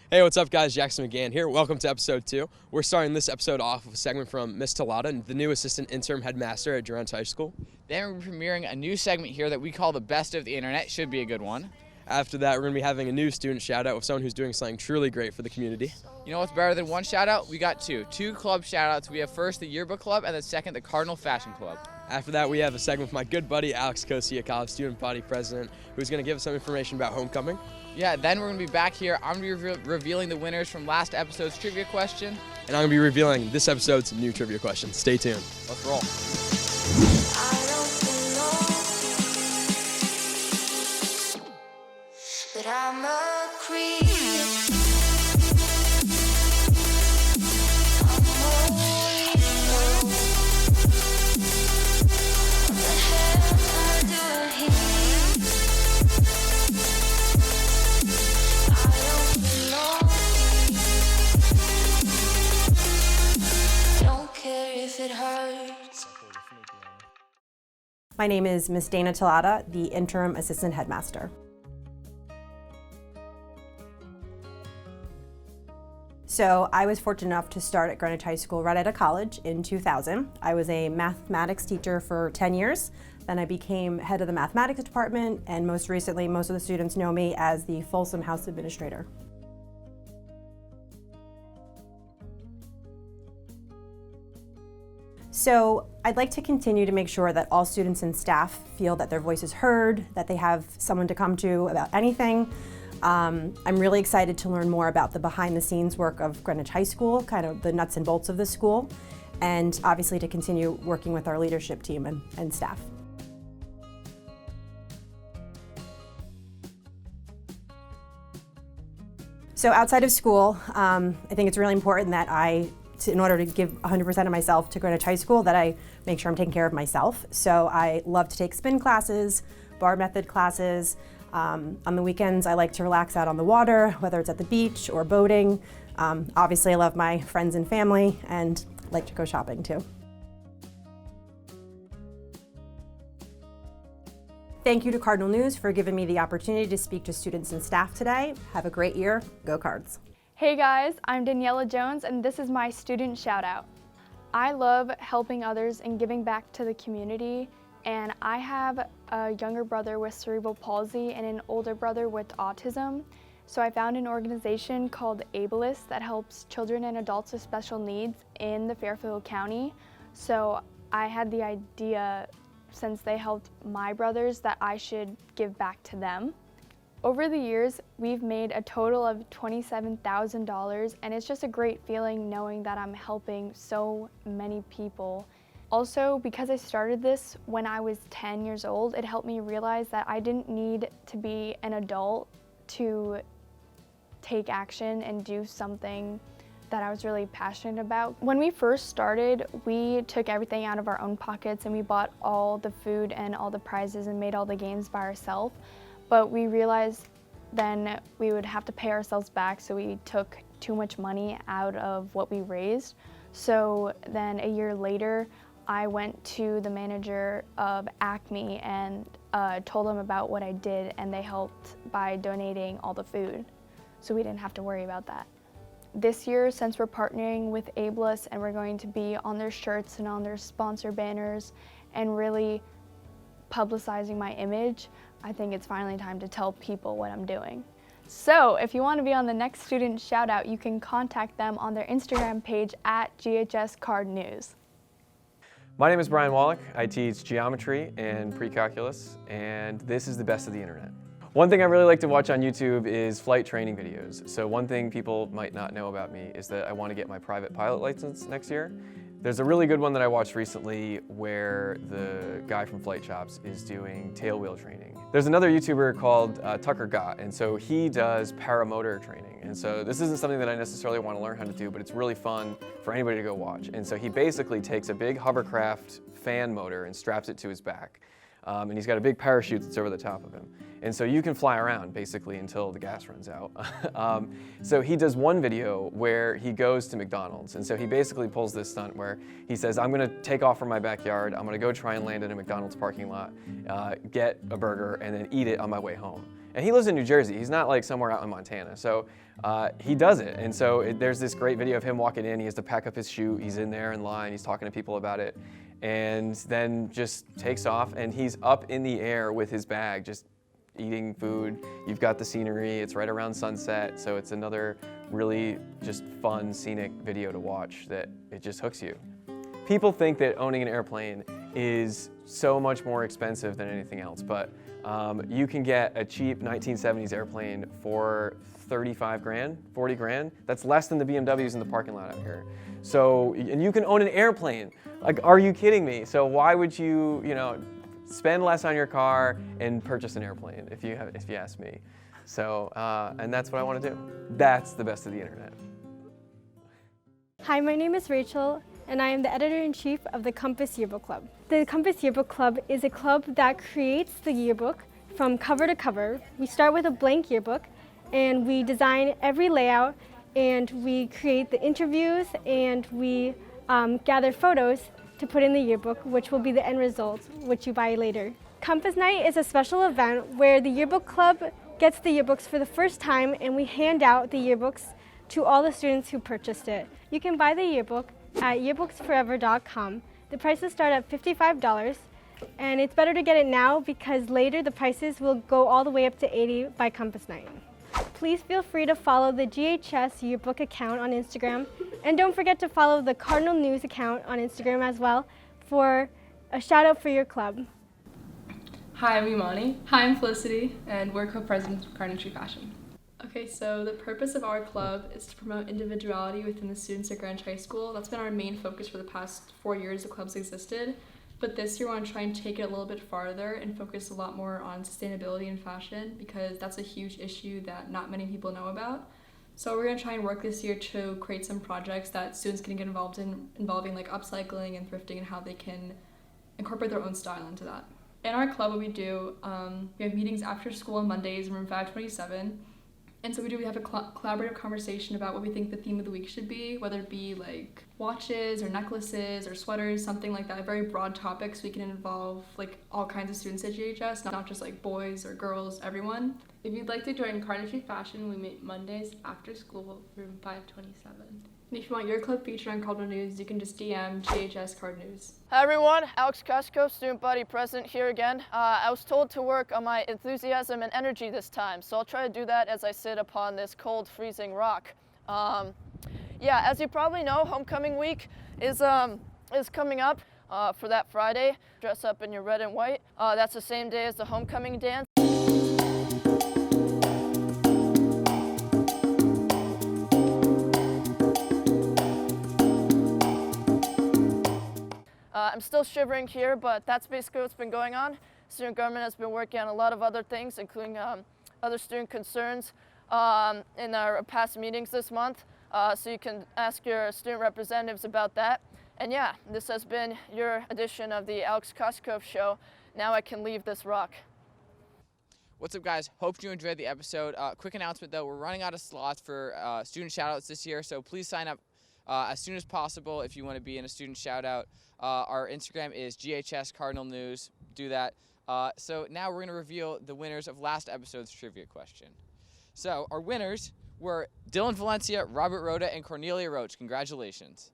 Hey, what's up guys? Jackson McGann here. Welcome to episode 2. We're starting this episode off with a segment from Miss Talata, the new assistant interim headmaster at Durant High School. Then we're premiering a new segment here that we call the best of the internet. Should be a good one. After that, we're going to be having a new student shout out with someone who's doing something truly great for the community. You know what's better than one shout out? We got two club shout outs. We have first the yearbook club and then second the Cardinal Fashion Club. After that, we have a segment with my good buddy Alex Kosiakov, student body president, who's going to give us some information about homecoming. Yeah, then we're going to be back here. I'm going to be revealing the winners from last episode's trivia question. And I'm going to be revealing this episode's new trivia question. Stay tuned. Let's roll. But I'm a creep. I'm always low. What the hell am I doing here? I don't belong here. Don't care if it hurts. My name is Miss Dana Talata, the interim assistant headmaster. So I was fortunate enough to start at Greenwich High School right out of college in 2000. I was a mathematics teacher for 10 years. Then I became head of the mathematics department, and most recently, most of the students know me as the Folsom House Administrator. So I'd like to continue to make sure that all students and staff feel that their voice is heard, that they have someone to come to about anything. I'm really excited to learn more about the behind-the-scenes work of Greenwich High School, kind of the nuts and bolts of the school, and obviously to continue working with our leadership team and staff. So outside of school, I think it's really important that in order to give 100% of myself to Greenwich High School, that I make sure I'm taking care of myself. So I love to take spin classes, bar method classes. On the weekends, I like to relax out on the water, whether it's at the beach or boating. Obviously, I love my friends and family and like to go shopping too. Thank you to Cardinal News for giving me the opportunity to speak to students and staff today. Have a great year. Go Cards. Hey guys, I'm Daniela Jones and this is my student shout out. I love helping others and giving back to the community. And I have a younger brother with cerebral palsy and an older brother with autism. So I found an organization called Ableist that helps children and adults with special needs in the Fairfield County. So I had the idea, since they helped my brothers, that I should give back to them. Over the years, we've made a total of $27,000, and it's just a great feeling knowing that I'm helping so many people. Also, because I started this when I was 10 years old, it helped me realize that I didn't need to be an adult to take action and do something that I was really passionate about. When we first started, we took everything out of our own pockets and we bought all the food and all the prizes and made all the games by ourselves. But we realized then we would have to pay ourselves back, so we took too much money out of what we raised. So then a year later, I went to the manager of Acme and told them about what I did, and they helped by donating all the food, so we didn't have to worry about that. This year, since we're partnering with Ableist and we're going to be on their shirts and on their sponsor banners and really publicizing my image, I think it's finally time to tell people what I'm doing. So if you want to be on the next student shout out, you can contact them on their Instagram page at GHS Card News. My name is Brian Wallach. I teach geometry and pre-calculus, and this is the best of the internet. One thing I really like to watch on YouTube is flight training videos. So one thing people might not know about me is that I want to get my private pilot license next year. There's a really good one that I watched recently where the guy from Flight Shops is doing tailwheel training. There's another YouTuber called Tucker Gott, and so he does paramotor training. And so this isn't something that I necessarily want to learn how to do, but it's really fun for anybody to go watch. And so he basically takes a big hovercraft fan motor and straps it to his back. And he's got a big parachute that's over the top of him. And so you can fly around basically until the gas runs out. So he does one video where he goes to McDonald's. And so he basically pulls this stunt where he says, I'm gonna take off from my backyard, I'm gonna go try and land in a McDonald's parking lot, get a burger, and then eat it on my way home. And he lives in New Jersey. He's not like somewhere out in Montana. So he does it. And so there's this great video of him walking in. He has to pack up his chute. He's in there in line. He's talking to people about it. And then just takes off, and he's up in the air with his bag, just eating food. You've got the scenery. It's right around sunset. So it's another really just fun, scenic video to watch that it just hooks you. People think that owning an airplane is so much more expensive than anything else, but you can get a cheap 1970s airplane for 35 grand, 40 grand. That's less than the BMWs in the parking lot out here. So, and you can own an airplane. Like, are you kidding me? So why would you, spend less on your car and purchase an airplane, if you ask me. So, and that's what I want to do. That's the best of the internet. Hi, my name is Rachel, and I am the editor-in-chief of the Compass Yearbook Club. The Compass Yearbook Club is a club that creates the yearbook from cover to cover. We start with a blank yearbook, and we design every layout, and we create the interviews, and we gather photos to put in the yearbook, which will be the end result, which you buy later. Compass Night is a special event where the Yearbook Club gets the yearbooks for the first time, and we hand out the yearbooks to all the students who purchased it. You can buy the yearbook at yearbooksforever.com. The prices start at $55, and it's better to get it now because later the prices will go all the way up to $80 by Compass Night. Please feel free to follow the GHS yearbook account on Instagram, and don't forget to follow the Cardinal News account on Instagram as well for a shout out for your club. Hi, I'm Imani. Hi, I'm Felicity, and we're co-presidents of Cardinal Fashion. Okay, so the purpose of our club is to promote individuality within the students at Greenwich High School. That's been our main focus for the past 4 years the club's existed. But this year we want to try and take it a little bit farther and focus a lot more on sustainability in fashion because that's a huge issue that not many people know about. So we're going to try and work this year to create some projects that students can get involved in, involving like upcycling and thrifting and how they can incorporate their own style into that. In our club, what we do, we have meetings after school on Mondays in room 527. And so we have a collaborative conversation about what we think the theme of the week should be, whether it be like watches or necklaces or sweaters, something like that, a very broad topic so we can involve like all kinds of students at GHS, not just like boys or girls, everyone. If you'd like to join Cardinal Fashion, we meet Mondays after school, room 527. And if you want your club featured on Cardinal News, you can just DM GHS Card News. Hi everyone, Alex Kosko, student body president here again. I was told to work on my enthusiasm and energy this time, so I'll try to do that as I sit upon this cold, freezing rock. Yeah, as you probably know, homecoming week is coming up for that Friday. Dress up in your red and white. That's the same day as the homecoming dance. I'm still shivering here, but that's basically what's been going on. Student government has been working on a lot of other things, including other student concerns in our past meetings this month. So you can ask your student representatives about that. And yeah, this has been your edition of the Alex Koskov Show. Now I can leave this rock. What's up, guys? Hope you enjoyed the episode. Quick announcement though, we're running out of slots for student shoutouts this year, so please sign up as soon as possible if you want to be in a student shout out. Our Instagram is GHS Cardinal News. Do that. So now we're going to reveal the winners of last episode's trivia question. So our winners were Dylan Valencia, Robert Rhoda, and Cornelia Roach. Congratulations.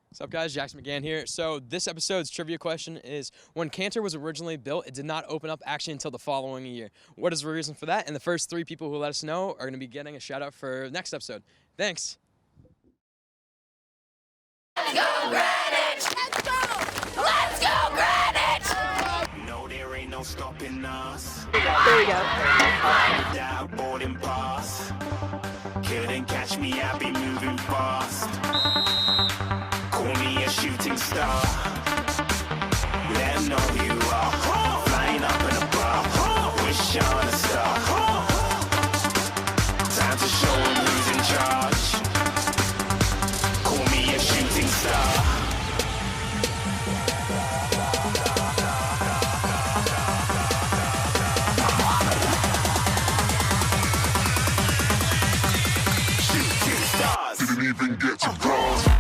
What's up, guys? Jax McGann here. So this episode's trivia question is, when Cantor was originally built, it did not open up actually until the following year. What is the reason for that? And the first 3 people who let us know are going to be getting a shout out for next episode. Thanks. Let's go, Greenwich! Let's go! Let's go, Greenwich! No, there ain't no stopping us. There we go. Without boarding pass. Couldn't catch me, I be moving fast. Call me a shooting star. Let 'em know who you are. Flying up in a bar. Wish on a star. Time to show 'em who's in charge. Call me a shooting star. Shooting stars. Didn't even get to cross.